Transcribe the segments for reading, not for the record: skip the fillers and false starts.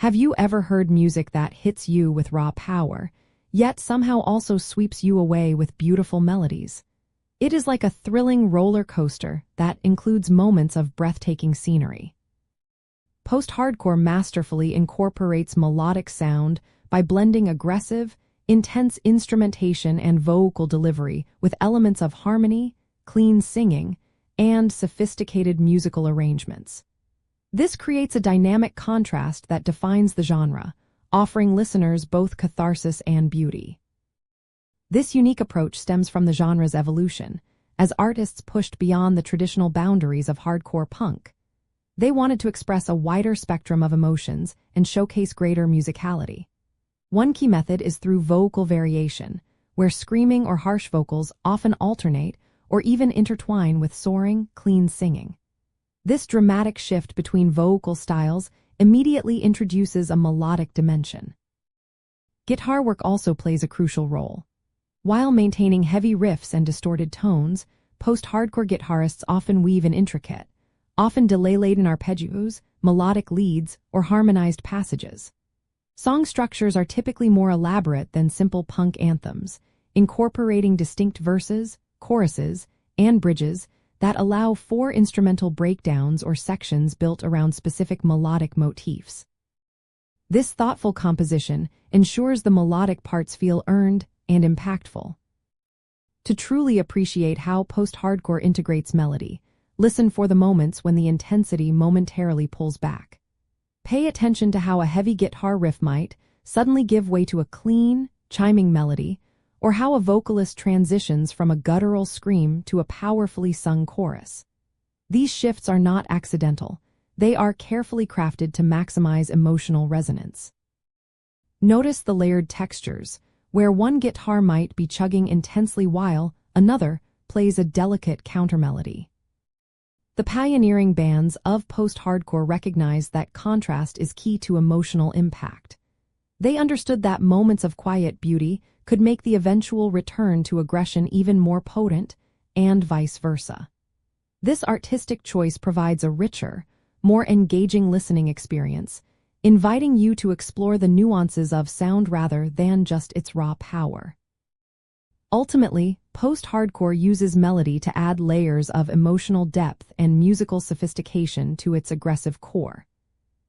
Have you ever heard music that hits you with raw power, yet somehow also sweeps you away with beautiful melodies? It is like a thrilling roller coaster that includes moments of breathtaking scenery. Post-hardcore masterfully incorporates melodic sound by blending aggressive, intense instrumentation and vocal delivery with elements of harmony, clean singing, and sophisticated musical arrangements. This creates a dynamic contrast that defines the genre, offering listeners both catharsis and beauty. This unique approach stems from the genre's evolution, as artists pushed beyond the traditional boundaries of hardcore punk. They wanted to express a wider spectrum of emotions and showcase greater musicality. One key method is through vocal variation, where screaming or harsh vocals often alternate or even intertwine with soaring, clean singing. This dramatic shift between vocal styles immediately introduces a melodic dimension. Guitar work also plays a crucial role. While maintaining heavy riffs and distorted tones, post-hardcore guitarists often weave in intricate, often delay-laden arpeggios, melodic leads, or harmonized passages. Song structures are typically more elaborate than simple punk anthems, incorporating distinct verses, choruses, and bridges that allow for instrumental breakdowns or sections built around specific melodic motifs. This thoughtful composition ensures the melodic parts feel earned and impactful. To truly appreciate how post-hardcore integrates melody, listen for the moments when the intensity momentarily pulls back. Pay attention to how a heavy guitar riff might suddenly give way to a clean, chiming melody, or how a vocalist transitions from a guttural scream to a powerfully sung chorus. These shifts are not accidental. They are carefully crafted to maximize emotional resonance. Notice the layered textures, where one guitar might be chugging intensely while another plays a delicate countermelody. The pioneering bands of post-hardcore recognized that contrast is key to emotional impact. They understood that moments of quiet beauty could make the eventual return to aggression even more potent, and vice versa. This artistic choice provides a richer, more engaging listening experience, inviting you to explore the nuances of sound rather than just its raw power. Ultimately, post-hardcore uses melody to add layers of emotional depth and musical sophistication to its aggressive core.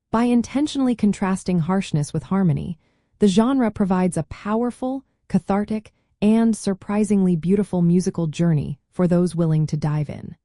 By intentionally contrasting harshness with harmony, the genre provides a powerful, cathartic, and surprisingly beautiful musical journey for those willing to dive in.